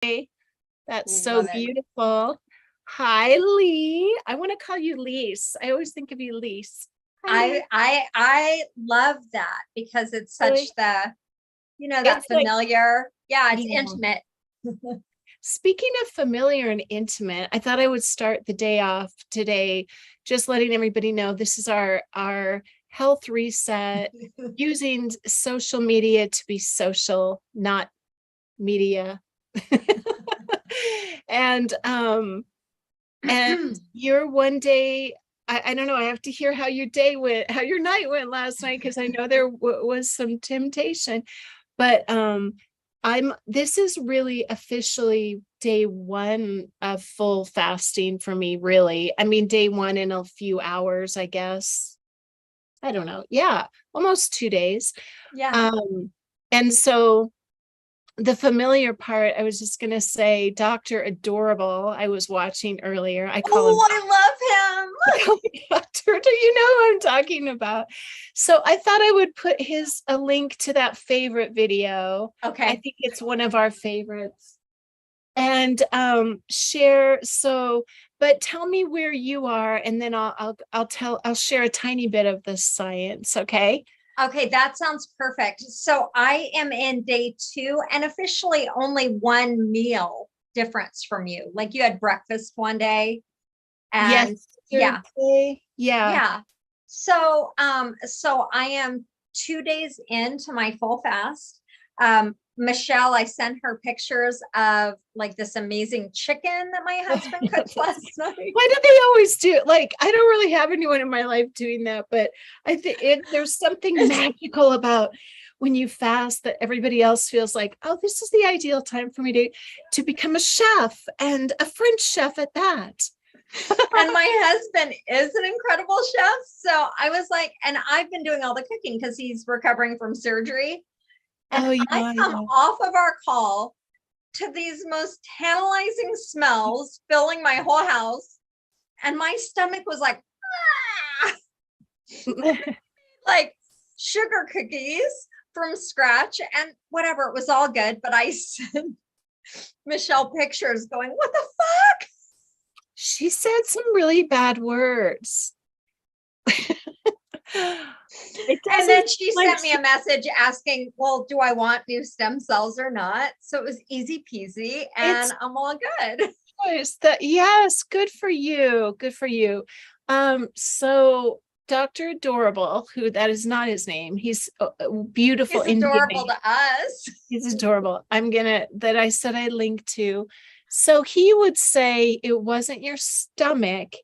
That's so Love it. beautiful. Hi, Lee. I want to call you Lise. I always think of you, Lise. Hi, Lee. I love that because it's Really? such the, that It's like, familiar. Yeah, it's yeah. intimate. Speaking of familiar and intimate, I thought I would start the day off today just letting everybody know this is our health reset using social media to be social, not media. And you're one day, I don't know, I have to hear how your day went, how your night went last night, because I know there was some temptation. But this is really officially day one of full fasting for me, really. I mean, day one in a few hours, I guess. I don't know. Yeah, almost 2 days. Yeah. And so the familiar part, I was just going to say, Dr. Adorable, I was watching earlier. I call him, Oh, I love him. I call him Doctor. Do you know who I'm talking about? So I thought I would put a link to that favorite video. I Okay. think it's one of our favorites. And share. So, but tell me where you are, and then I'll share a tiny bit of the science. Okay. Okay, that sounds perfect. So I am in day 2 and officially only one meal difference from you. Like you had breakfast one day and yeah, Yesterday. Yeah. yeah. So I am 2 days into my full fast. Michelle, I sent her pictures of like this amazing chicken that my husband cooked last night. Why do they always do it? Like, I don't really have anyone in my life doing that, but I think there's something magical about when you fast that everybody else feels like, oh, this is the ideal time for me to become a chef, and a French chef at that. And my husband is an incredible chef. So I was like, and I've been doing all the cooking because he's recovering from surgery. And Oh, I yeah, come yeah. off of our call to these most tantalizing smells filling my whole house. And my stomach was like, ah! Like sugar cookies from scratch and whatever. It was all good. But I sent Michelle pictures going, what the fuck? She said some really bad words. And then she sent me a message asking, well, do I want new stem cells or not? So it was easy peasy and I'm all good. Yes, good for you. Good for you. So Dr. Adorable, who that is not his name. He's a beautiful He's Indian adorable name. to us. He's adorable. That I said I linked to. So he would say it wasn't your stomach,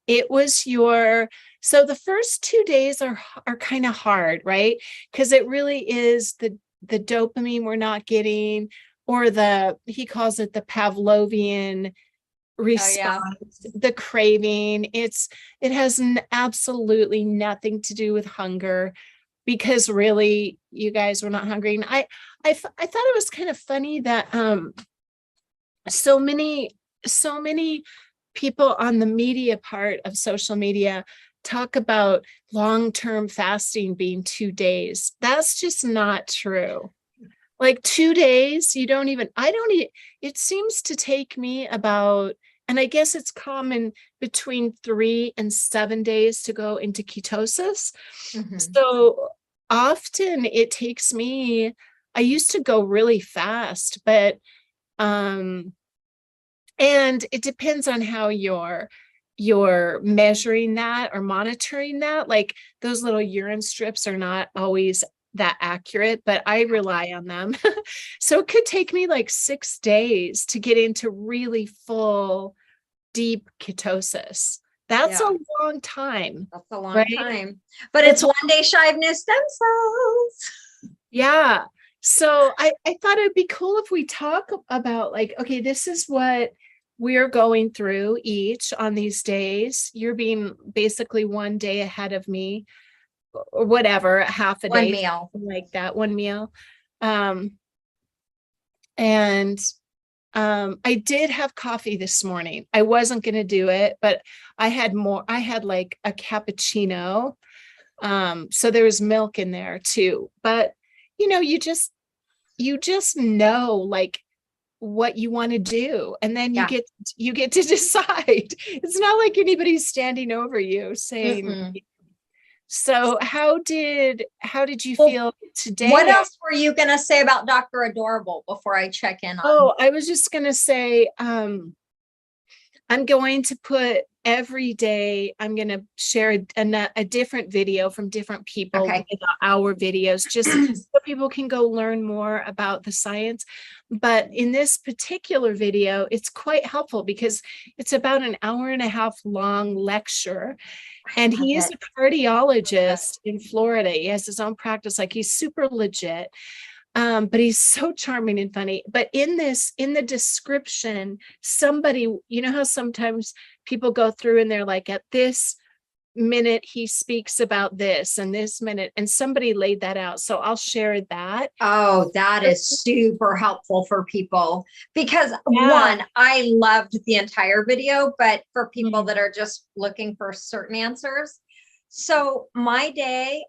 it was so the first 2 days are kind of hard, right? Because it really is the dopamine we're not getting, or he calls it the Pavlovian response, the craving. It has absolutely nothing to do with hunger, because really you guys were not hungry. And I thought it was kind of funny that so many people on the media part of social media talk about long-term fasting being 2 days. That's just not true. Like 2 days, it seems to take me about, and I guess it's common, between 3 and 7 days to go into ketosis. Mm-hmm. So often it takes me, I used to go really fast, but and it depends on how you're measuring that or monitoring that. Like those little urine strips are not always that accurate, but I rely on them. So it could take me like 6 days to get into really full, deep ketosis. That's a long time. That's a long time. But it's 1 day shy of new stem cells. Yeah. So I thought it'd be cool if we talk about like, okay, this is what we're going through each on these days. You're being basically 1 day ahead of me, or whatever, half a day, one meal, like that, one meal. And I did have coffee this morning. I wasn't going to do it, but I had like a cappuccino. So there was milk in there too, but you just know, like what you want to do. And then Yeah. you get to decide. It's not like anybody's standing over you saying, Mm-mm. so how did you Well, feel what today? else were you going to say about Dr. Adorable before I check in on? Oh, I was just going to say, I'm going to put every day, I'm going to share a different video from different people Okay. with our videos, just so people can go learn more about the science. But in this particular video, it's quite helpful because it's about an hour and a half long lecture. And he is a cardiologist in Florida. He has his own practice, like he's super legit. But he's so charming and funny. But in the description, somebody, you know how sometimes people go through and they're like, at this minute, he speaks about this, and this minute, and somebody laid that out. So I'll share that. Oh, that is super helpful for people because Yeah. one, I loved the entire video, but for people Mhm. that are just looking for certain answers. So my day,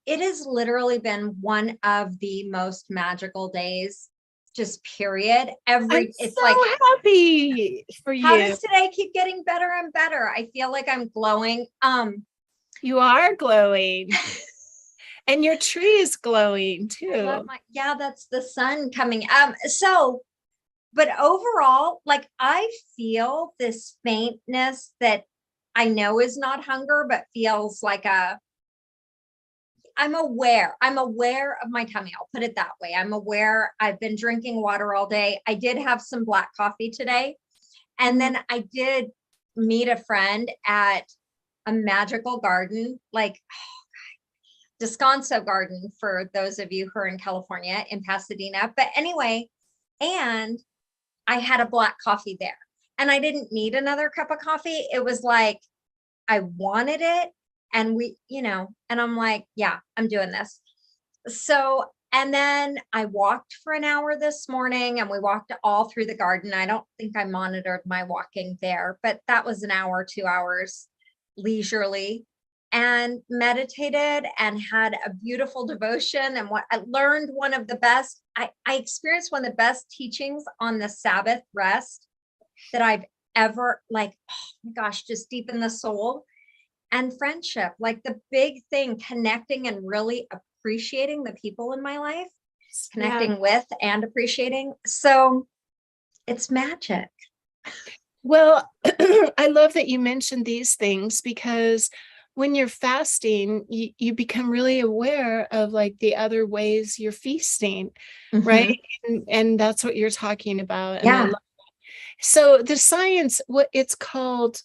it has literally been one of the most magical days, just period. I'm It's so like, happy for how you. does today keep getting better and better? I feel like I'm glowing. You are glowing. And your tree is glowing I love too. yeah, that's the sun coming. So, but overall, like I feel this faintness that I know is not hunger, but feels like I'm aware. I'm aware of my tummy. I'll put it that way. I'm aware. I've been drinking water all day. I did have some black coffee today. And then I did meet a friend at a magical garden, like Descanso Garden, for those of you who are in California, in Pasadena. But anyway, and I had a black coffee there. And I didn't need another cup of coffee. It was like I wanted it. And and I'm like, yeah, I'm doing this. So, and then I walked for an hour this morning and we walked all through the garden. I don't think I monitored my walking there, but that was an hour, 2 hours leisurely, and meditated and had a beautiful devotion. And what I learned, I experienced one of the best teachings on the Sabbath rest that I've ever, like, oh my gosh, just deep in the soul. And friendship, like the big thing, connecting and really appreciating the people in my life, Yeah. connecting with and appreciating. So it's magic. Well, I love that you mentioned these things because when you're fasting, you become really aware of like the other ways you're feasting, right? Mhm. And that's what you're talking about. And I Yeah. love so the science, what it's called,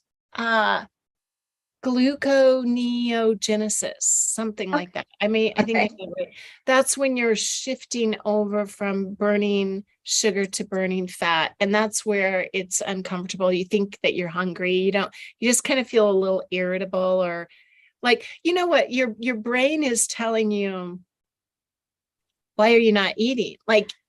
gluconeogenesis, something Okay. like that. I mean, I think I Okay. said it right. That's when you're shifting over from burning sugar to burning fat. And that's where it's uncomfortable. You think that you're hungry. You just kind of feel a little irritable, or like, you know what? Your brain is telling you, why are you not eating?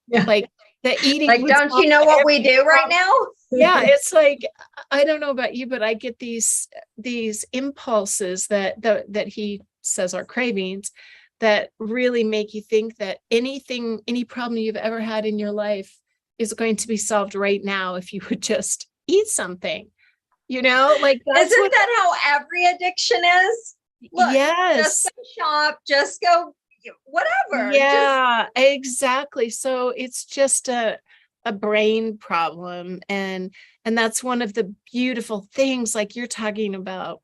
Yeah. Like the eating Like, was don't you know what we do right now? yeah, it's like, I don't know about you, but I get these impulses that he says are cravings that really make you think that any problem you've ever had in your life is going to be solved right now if you would just eat something. Like that's Isn't what. that how every addiction is? Look, just Yes. go shop, just go, whatever. Just Yeah, exactly. So it's just a brain problem, and that's one of the beautiful things, like you're talking about.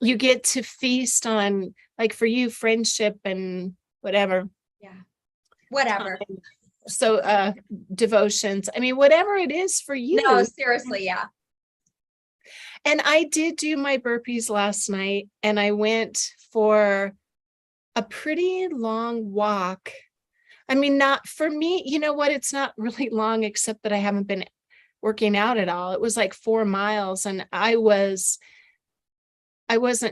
You get to feast on, like for you, friendship and whatever. yeah, whatever. Time. So devotions. I mean, whatever it is for No, you. seriously, yeah. And I did do my burpees last night, and I went for a pretty long walk. I mean, not for me, you know what? It's not really long, except that I haven't been working out at all. It was like 4 miles, and I wasn't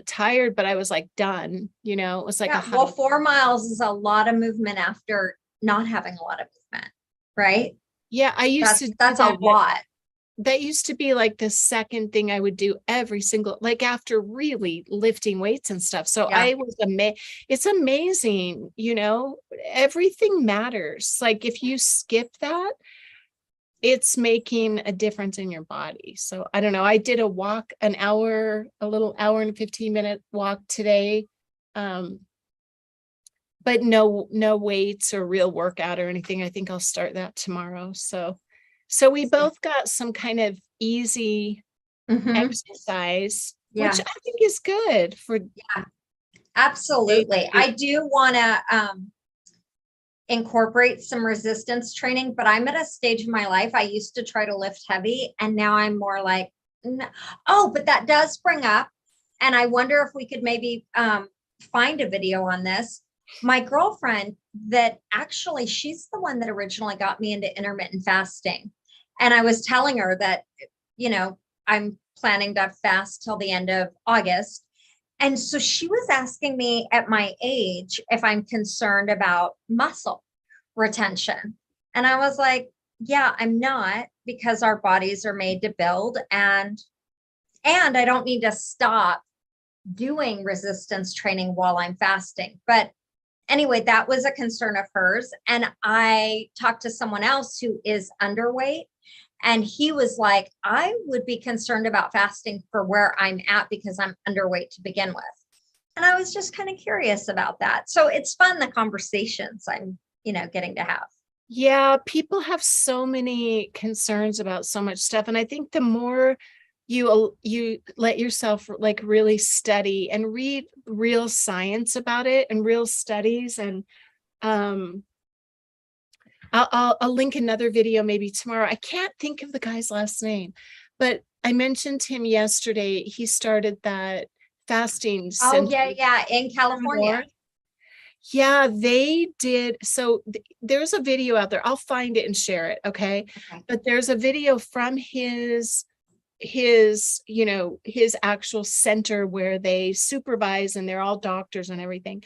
tired, but I was like done, it was like a Yeah, high. well, 4 miles is a lot of movement after not having a lot of movement, right? Yeah, I used to do That's a that. lot. that used to be like the second thing I would do every single, like after really lifting weights and stuff. So Yeah. I was it's amazing, everything matters. Like if you skip that, it's making a difference in your body. So I don't know. I did a walk, a little hour and 15-minute walk today. But no weights or real workout or anything. I think I'll start that tomorrow. So we both got some kind of easy exercise, which I think is good for. Yeah, absolutely. I do want to incorporate some resistance training, but I'm at a stage of my life. I used to try to lift heavy, and now I'm more like, no. Oh, but that does bring up, and I wonder if we could maybe find a video on this. My girlfriend, that actually, she's the one that originally got me into intermittent fasting. And I was telling her that, I'm planning to fast till the end of August. And so she was asking me at my age if I'm concerned about muscle retention. And I was like, yeah, I'm not, because our bodies are made to build, and I don't need to stop doing resistance training while I'm fasting. But anyway, that was a concern of hers. And I talked to someone else who is underweight, and he was like, I would be concerned about fasting for where I'm at because I'm underweight to begin with. And I was just kind of curious about that. So it's fun, the conversations I'm, getting to have. Yeah, people have so many concerns about so much stuff. And I think the more you let yourself like really study and read real science about it and real studies, and I'll link another video maybe tomorrow. I can't think of the guy's last name, but I mentioned him yesterday. He started that fasting Oh, center. yeah, in California. Yeah, they did. So there's a video out there. I'll find it and share it. Okay. But there's a video from his actual center where they supervise, and they're all doctors and everything.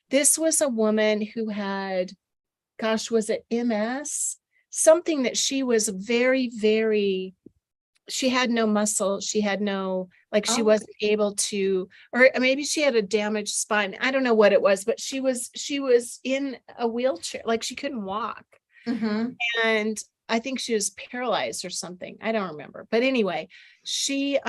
This was a woman who had, gosh, was it MS? Something that she was very, very, she had no muscle. She had no, like, she wasn't able to, or maybe she had a damaged spine. I don't know what it was, but she was in a wheelchair, like she couldn't walk. And I think she was paralyzed or something. I don't remember. But anyway, she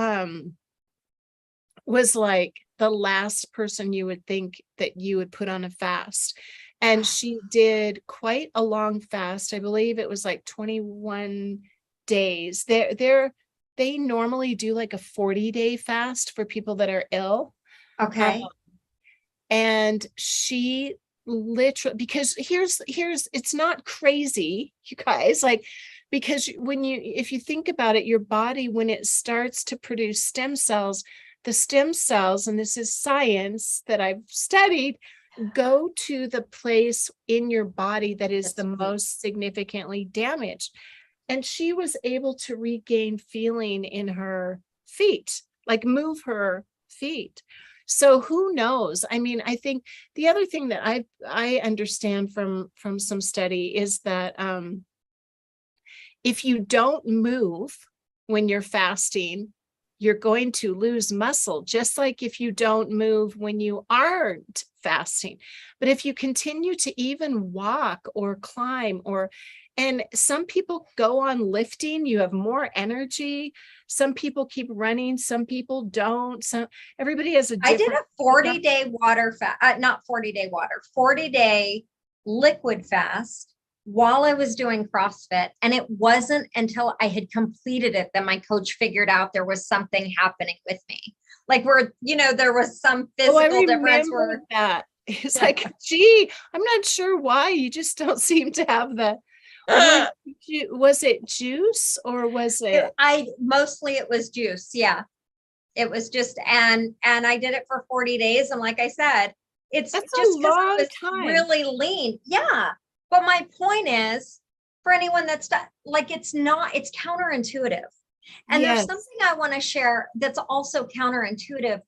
was like the last person you would think that you would put on a fast. And she did quite a long fast. I believe it was like 21 days. They normally do like a 40-day fast for people that are ill. Okay. And she literally, because here's it's not crazy, you guys, like, because if you think about it, your body, when it starts to produce stem cells, the stem cells, and this is science that I've studied, go to the place in your body that is the most significantly damaged. And she was able to regain feeling in her feet, like move her feet. So who knows? I mean, I think the other thing that I understand from some study is that if you don't move when you're fasting, you're going to lose muscle, just like if you don't move when you aren't fasting. But if you continue to even walk or climb, and some people go on lifting, you have more energy. Some people keep running, some people don't. So everybody has a different. I did a 40-day water fast, not 40-day water, 40-day liquid fast while I was doing CrossFit. And it wasn't until I had completed it that my coach figured out there was something happening with me. Like there was some physical difference where that. It's like, gee, I'm not sure why you just don't seem to have the. Was it juice or was it? Mostly it was juice. Yeah. It was just, and I did it for 40 days. And like I said, it's That's just a long time. Really lean. Yeah. But my point is, for anyone that's like, it's counterintuitive. And there's something I want to share that's also counterintuitive.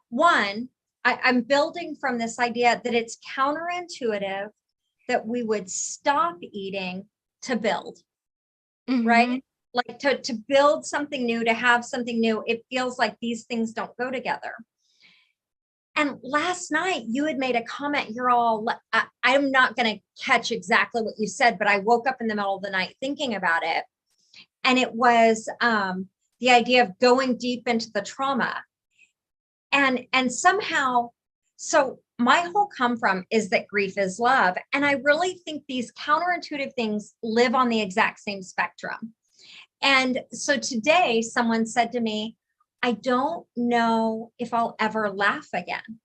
One, I'm building from this idea that it's counterintuitive that we would stop eating to build, right? like to build something new, to have something new. It feels like these things don't go together. And last night you had made a comment. You're all, I'm not going to catch exactly what you said, but I woke up in the middle of the night thinking about it. And it was the idea of going deep into the trauma. And somehow, so my whole come from is that grief is love. And I really think these counterintuitive things live on the exact same spectrum. And so today someone said to me, I don't know if I'll ever laugh again.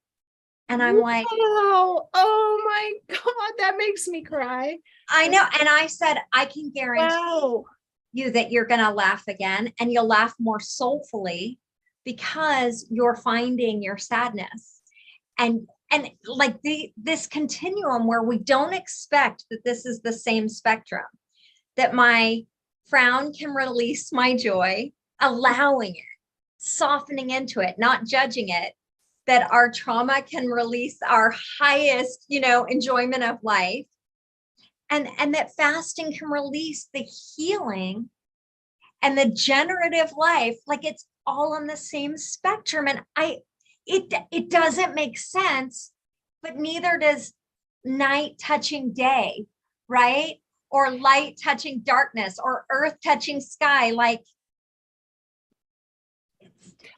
And I'm like, wow, oh my God, that makes me cry. I know. And I said, I can guarantee Wow. you that you're going to laugh again, and you'll laugh more soulfully because you're finding your sadness. And like this continuum where we don't expect that this is the same spectrum, that my frown can release my joy, allowing it, softening into it, not judging it, that our trauma can release our highest, enjoyment of life. And that fasting can release the healing and the generative life. Like, it's all on the same spectrum. And it doesn't make sense, but neither does night touching day, right? Or light touching darkness, or earth touching sky. Like,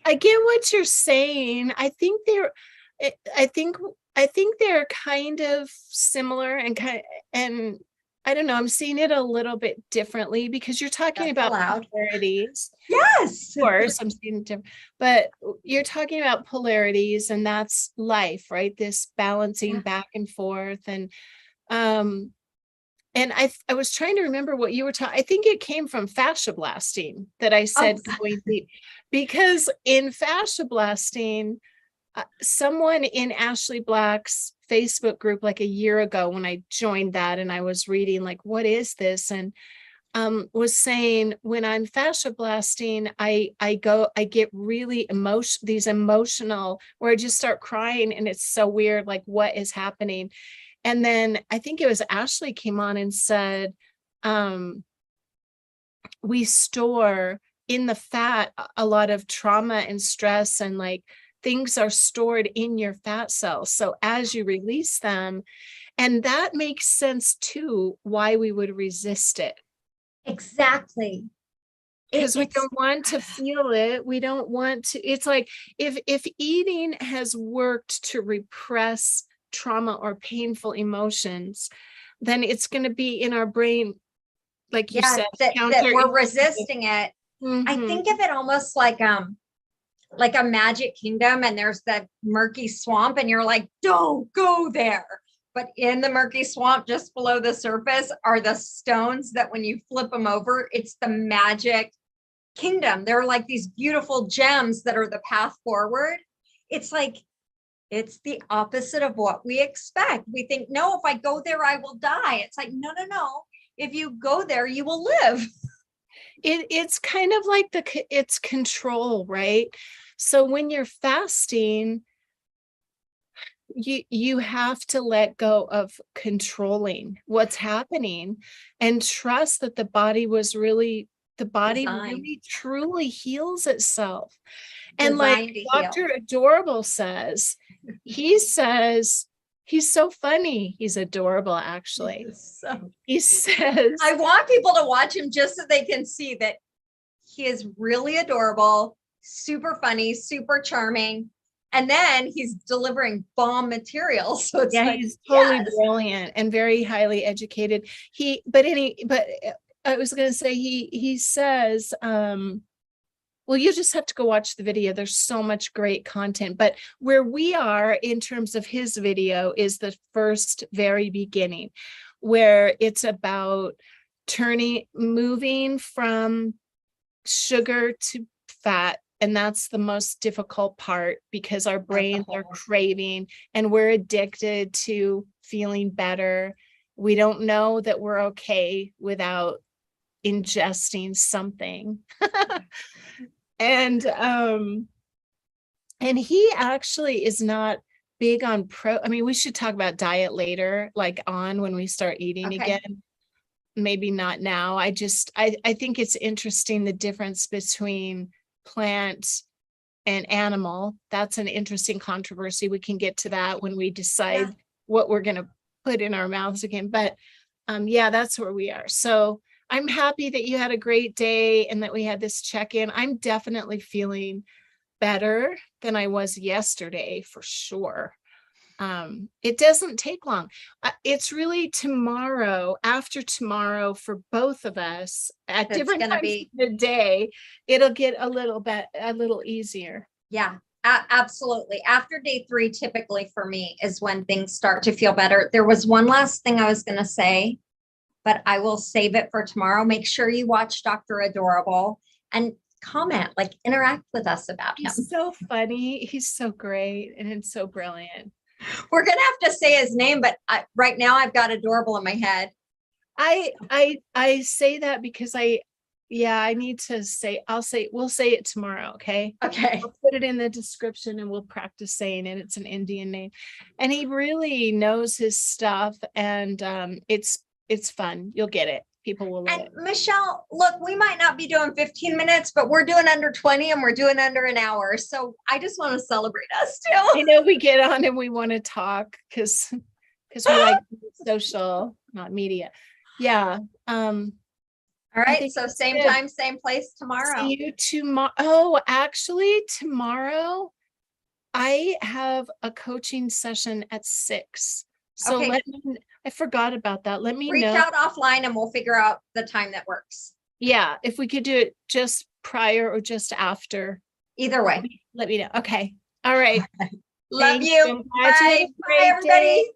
I get what you're saying. I think they're kind of similar and I don't know, I'm seeing it a little bit differently because you're talking that's about allowed. polarities. Yes. Of course, I'm seeing it different, but you're talking about polarities, and that's life, right? This balancing back and forth. And I was trying to remember what you were talking. I think it came from fascia blasting that I said going deep, because in fascia blasting, someone in Ashley Black's Facebook group, like a year ago when I joined that, and I was reading like, what is this? And was saying, when I'm fascia blasting, I get really emotional where I just start crying, and it's so weird, like what is happening? And then I think it was Ashley came on and said, we store in the fat a lot of trauma and stress, and like things are stored in your fat cells. So as you release them, and that makes sense too, why we would resist it. Exactly. Because we don't want to feel it. We don't want to, it's like if eating has worked to repress trauma or painful emotions, then it's going to be in our brain, like you said, that we're resisting it. Mm-hmm. I think of it almost like a magic kingdom, and there's the murky swamp, and you're like, don't go there. But in the murky swamp, just below the surface, are the stones that when you flip them over, it's the magic kingdom. They're like these beautiful gems that are the path forward. It's like, it's the opposite of what we expect. We think, no, if I go there, I will die. It's like, no. If you go there, you will live. It's kind of like it's control, right? So when you're fasting, you have to let go of controlling what's happening and trust that the body really truly heals itself. And like Dr. Adorable says, he says, he's so funny. He's adorable, actually. He says, I want people to watch him just so they can see that he is really adorable, super funny, super charming. And then he's delivering bomb material. So it's he's totally brilliant and very highly educated. But I was going to say, he says, well, you just have to go watch the video. There's so much great content, but where we are in terms of his video is the first very beginning, where it's about moving from sugar to fat. And that's the most difficult part, because our brains are craving and we're addicted to feeling better. We don't know that we're okay without ingesting something. And he actually is not big on I mean, we should talk about diet later, like when we start eating again. maybe not now. I think it's interesting, the difference between plant and animal. That's an interesting controversy. We can get to that when we decide what we're going to put in our mouths again. But yeah, that's where we are. So I'm happy that you had a great day and that we had this check-in. I'm definitely feeling better than I was yesterday, for sure. It doesn't take long. It's really tomorrow, after tomorrow, for both of us at different times of the day, it'll get a little easier. Yeah, absolutely. After day 3, typically for me, is when things start to feel better. There was one last thing I was going to say, but I will save it for tomorrow. Make sure you watch Dr. Adorable and comment, like interact with us about him. He's so funny. He's so great. And it's so brilliant. We're going to have to say his name, but right now I've got Adorable in my head. I say that because I need to say, we'll say it tomorrow. Okay. Okay. I'll put it in the description and we'll practice saying it. It's an Indian name and he really knows his stuff, and it's fun. You'll get it. People will love it. Michelle, look, we might not be doing 15 minutes, but we're doing under 20 and we're doing under an hour. So I just want to celebrate us too. I know we get on and we want to talk because we like social, not media. Yeah. All right. So same time, same place tomorrow. See you tomorrow. Oh, actually, tomorrow I have a coaching session at 6. So I forgot about that. Let me reach out offline and we'll figure out the time that works. Yeah. If we could do it just prior or just after. Either way. Let me know. Okay. All right. Love you. Bye. Bye, everybody.